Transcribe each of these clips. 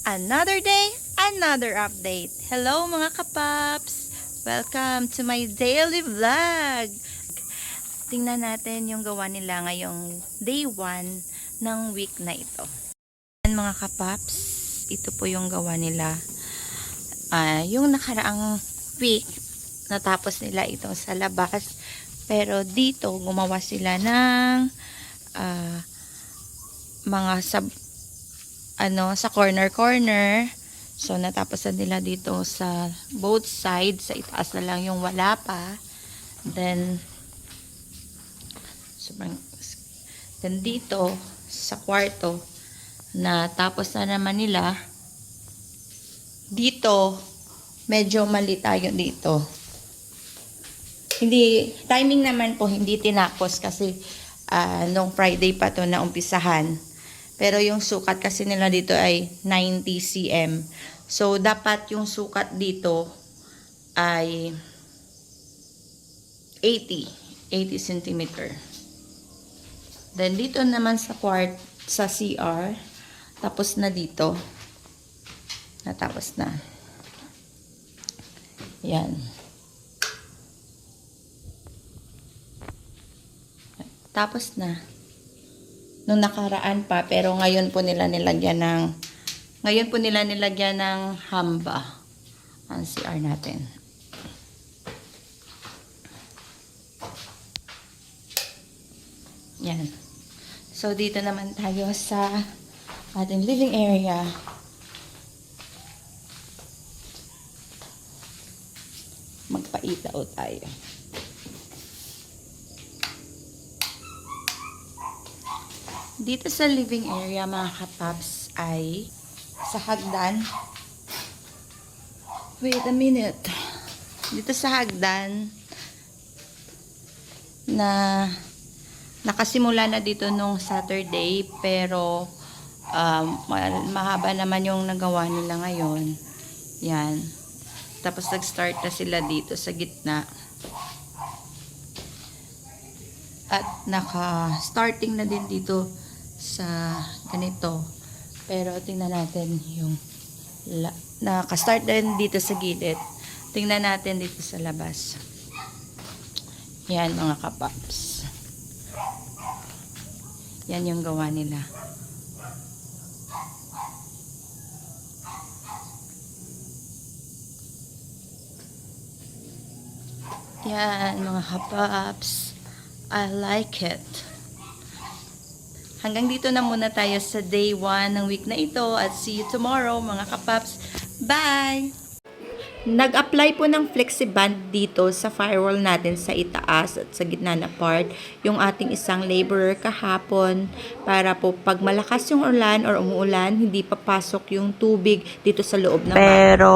Another day, another update. Hello mga kapaps! Welcome to my daily vlog. Tingnan natin yung gawa nila ngayong day 1 ng week na ito. Mga kapaps, ito po yung gawa nila. Yung nakaraang week, natapos nila ito sa labas. Pero dito, gumawa sila ng mga sa corner. So, natapos na nila dito sa both sides. Sa itaas na lang yung wala pa. Then dito, sa kwarto, natapos na naman nila. Dito, medyo mali tayo dito. Timing naman po, hindi tinapos kasi nung Friday pa to na umpisahan. Pero yung sukat kasi nila dito ay 90 cm. So, dapat yung sukat dito ay 80 cm. Then, dito naman sa CR, tapos na dito. Natapos na. Yan. Tapos na. Nung nakaraan pa, pero ngayon po nila nilagyan ng hamba ang CR natin. Yan. So, dito naman tayo sa ating living area. Magpailaw tayo. Dito sa living area, mga kapaps, ay sa hagdan. Wait a minute. Dito sa hagdan na nakasimula na dito nung Saturday, pero mahaba naman yung nagawa nila ngayon. Yan. Tapos nag-start na sila dito sa gitna. At naka-starting na din dito sa ganito. Pero tingnan natin yung naka-start din dito sa gilid. Tingnan natin dito sa labas. Yan mga kapaps. Yan yung gawa nila. Yan mga kapaps. I like it. Hanggang dito na muna tayo sa day 1 ng week na ito at see you tomorrow mga kapaps. Bye! Nag-apply po ng flexiband dito sa firewall natin sa itaas at sa gitna na part yung ating isang laborer kahapon para po pag malakas yung ulan or umuulan, hindi papasok yung tubig dito sa loob ng bahay. Pero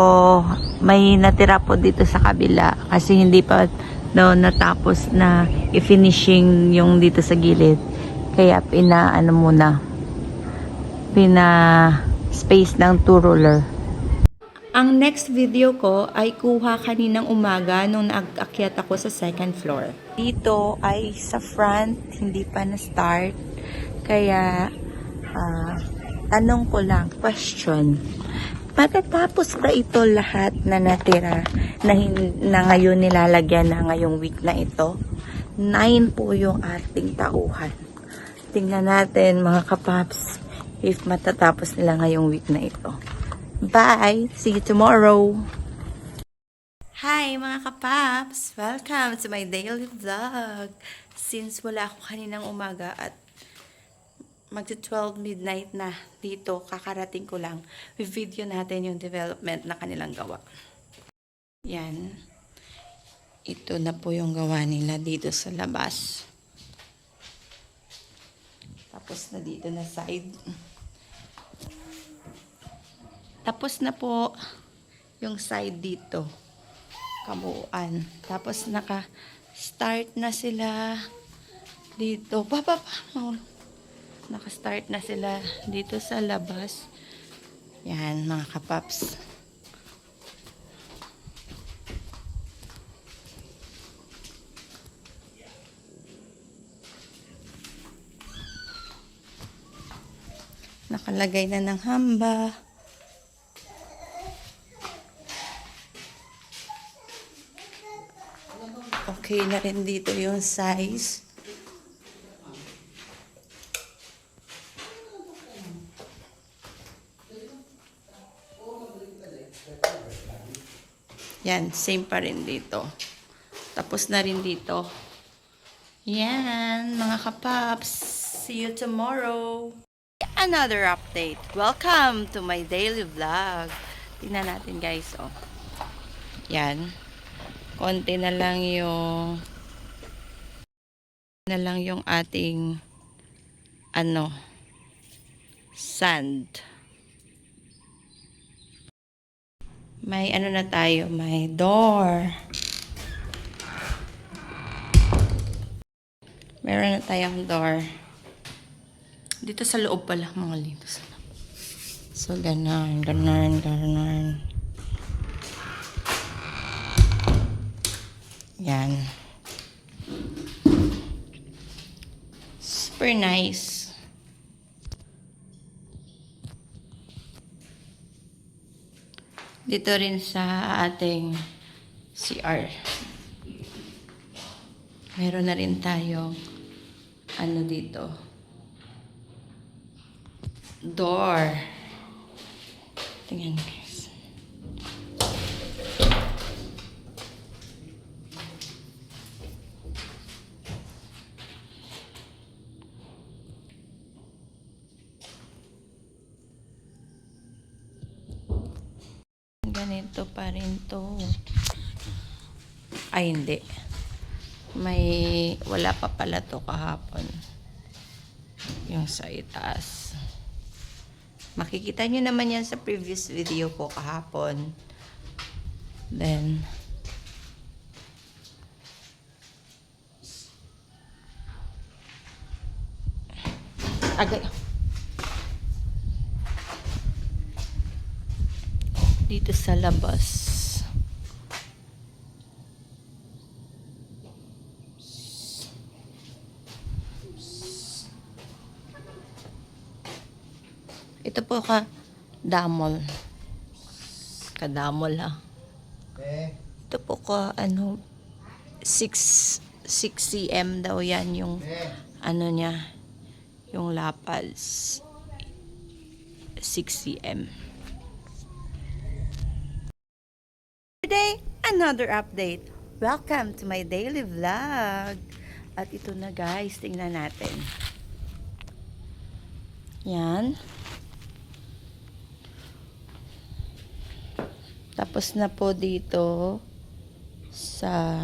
may natira po dito sa kabila kasi hindi pa natapos na i-finishing yung dito sa gilid. Kaya pina-space ng 2 roller. Ang next video ko ay kuha kaninang umaga nung nag-akyat ako sa 2nd floor. Dito ay sa front, hindi pa na-start. Kaya, tanong ko lang, question. Matatapos ba ito lahat na natira na ngayon nilalagyan na ngayong week na ito? 9 po yung ating tauhan. Tingnan natin mga kapaps if matatapos nila ngayong week na ito. Bye! See you tomorrow! Hi mga kapaps! Welcome to my daily vlog! Since wala ako kaninang umaga at magti-12 midnight na dito, kakarating ko lang, video natin yung development na kanilang gawa. Yan. Ito na po yung gawa nila dito sa labas. Tapos na dito na side. Tapos na po yung side dito. Kabuuan. Tapos naka-start na sila dito. Naka-start na sila dito sa labas. Yan mga kapaps. Nakalagay na ng hamba. Okay na rin dito yung size. Yan, same pa rin dito. Tapos na rin dito. Yan, mga kapaps. See you tomorrow. Another update. Welcome to my daily vlog. Tingnan natin guys, oh. Yan. Konti na lang yung ating sand. May na tayo, may door. Meron na tayong door. Dito sa loob pala, mga dito sa loob. So, ganon. Yan. Super nice. Dito rin sa ating CR. Meron na rin tayong dito. Door. Tingnan guys. Ganito pa rin to. Ay, hindi. Wala pa pala to kahapon. Yung sa itaas. Makikita nyo naman yan sa previous video ko kahapon. Then, dito sa labas. Ito po kadamol. Kadamol ha. Ito po 6 cm daw yan yung niya. Yung lapals. 6 cm. Today, another update. Welcome to my daily vlog. At ito na guys, tingnan natin. Yan. Tapos na po dito sa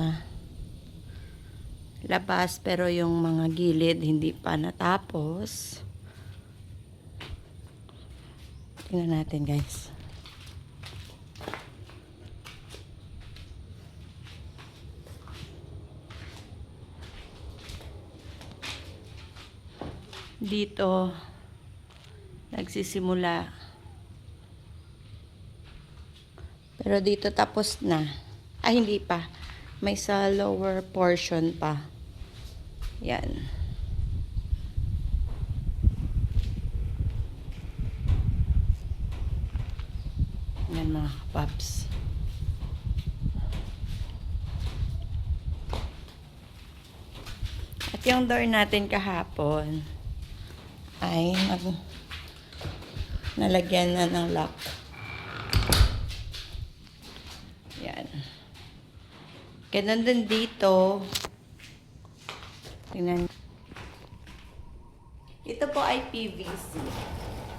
labas, pero yung mga gilid hindi pa natapos. Tingnan natin guys. Dito nagsisimula. Pero dito tapos na. Ay, hindi pa. May sa lower portion pa. Yan. Yan mga kapaps. At yung door natin kahapon ay nalagyan na ng lock. Yan. Ganun din dito. Tingnan. Ito po ay PVC.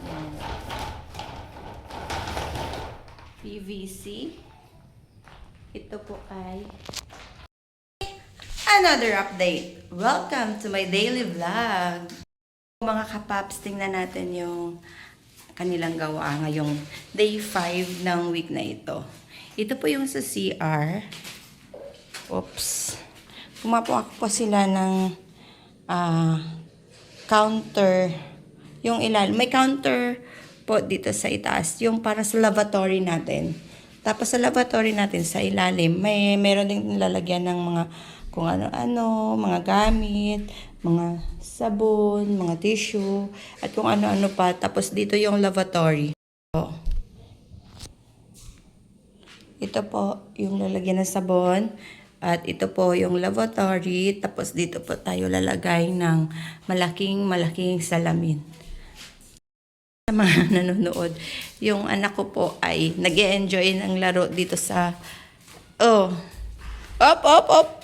Yan. PVC. Ito po ay another update. Welcome to my daily vlog. Mga kapaps, tingnan natin yung kanilang gawa ngayong day 5 ng week na ito. Ito po yung sa CR. Oops. Gumawa po sila ng counter. Yung ilalim. May counter po dito sa itaas. Yung para sa lavatory natin. Tapos sa lavatory natin, sa ilalim, meron din lalagyan ng mga kung ano-ano, mga gamit, mga sabon, mga tissue, at kung ano-ano pa. Tapos dito yung lavatory. Ito po yung lalagyan ng sabon. At ito po yung lavatory. Tapos dito po tayo lalagay ng malaking salamin. Sa mga nanonood, yung anak ko po ay nag-e-enjoy ng laro dito sa... Oh! Op!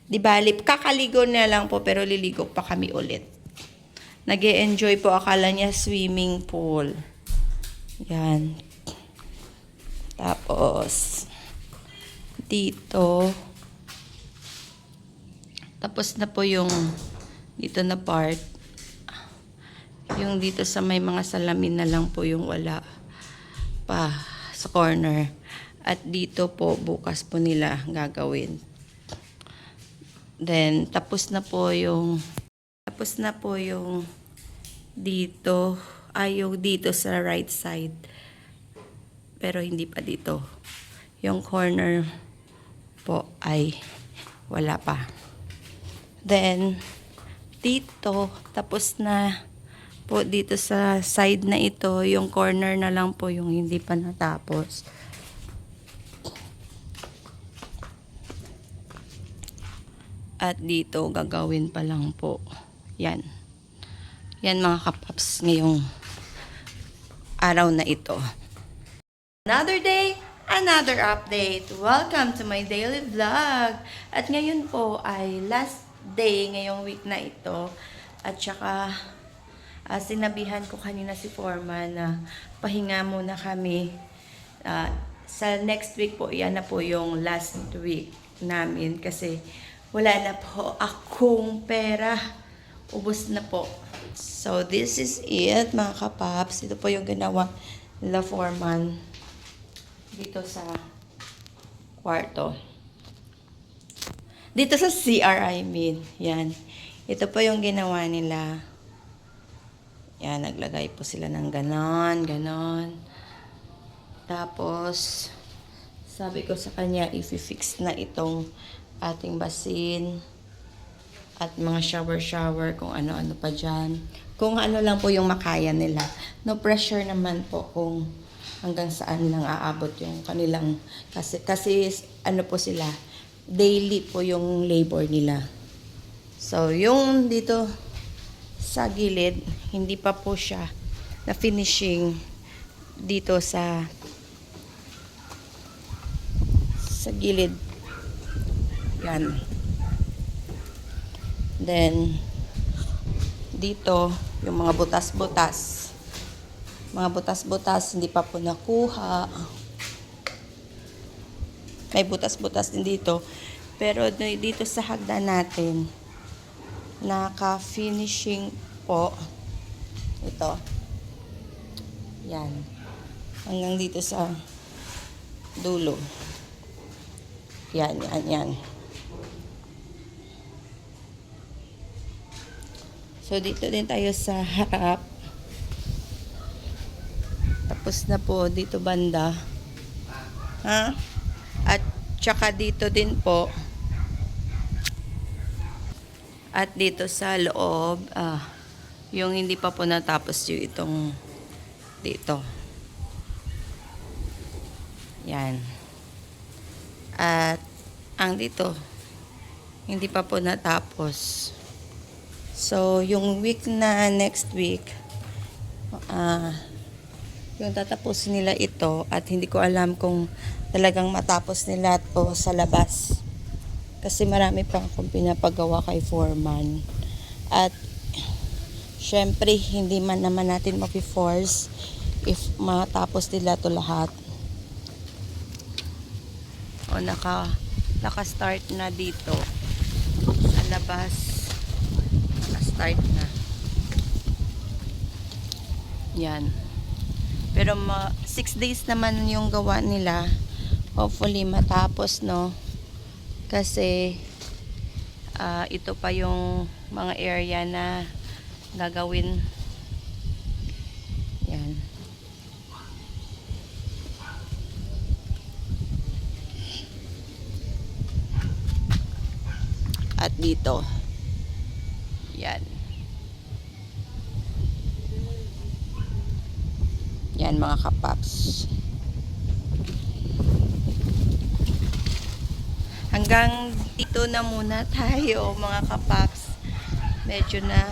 Di bali, kakaligo na lang po pero liligo pa kami ulit. Nag-e-enjoy po, akala niya swimming pool. Yan. Tapos, dito, tapos na po yung dito na part. Yung dito sa may mga salamin na lang po yung wala pa sa corner. At dito po, bukas po nila gagawin. Then, tapos na po yung dito, yung dito sa right side. Pero hindi pa dito. Yung corner po ay wala pa. Then, dito, tapos na po dito sa side na ito, yung corner na lang po yung hindi pa natapos. At dito, gagawin pa lang po. Yan. Yan mga kapaps, ngayong araw na ito. Another day, another update. Welcome to my daily vlog. At ngayon po ay last day ngayong week na ito. At saka, sinabihan ko kanina si Foreman na pahinga muna kami. Sa next week po, yan na po yung last week namin kasi wala na po akong pera. Ubos na po. So, this is it, mga kapaps. Ito po yung ginawa nila Foreman dito sa kwarto. Dito sa CR, I mean. Yan. Ito po yung ginawa nila. Yan, naglagay po sila ng ganon. Tapos, sabi ko sa kanya, i-fix na itong ating basin at mga shower kung ano-ano pa dyan. Kung ano lang po yung makaya nila. No pressure naman po kung hanggang saan lang aabot yung kanilang, kasi ano po sila, daily po yung labor nila. So, yung dito sa gilid, hindi pa po siya na finishing dito sa gilid. Yan. Then, dito, yung mga butas-butas. Mga butas-butas, hindi pa po nakuha. May butas-butas din dito. Pero dito sa hagdan natin, naka-finishing po. Ito. Yan. Hanggang dito sa dulo. Yan. So, dito din tayo sa harap. Tapos na po dito banda. Ha? At tsaka dito din po. At dito sa loob, yung hindi pa po natapos yung itong dito. Yan. At ang dito, hindi pa po natapos. So, yung week na next week, yung tatapusin nila ito at hindi ko alam kung talagang matapos nila to sa labas. Kasi marami pa akong pinapagawa kay Foreman. At, syempre, hindi man naman natin mapi-force if matapos nila to lahat. O, naka-start na dito sa labas. Naka-start na. Yan. Pero 6 days naman yung gawa nila. Hopefully matapos, no? Kasi ito pa yung mga area na gagawin. Yan. At dito. Yan. Yan mga kapaps. Hanggang dito na muna tayo mga kapaps. Medyo na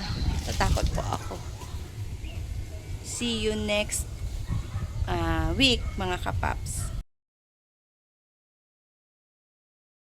tatakot po ako. See you next week mga kapaps.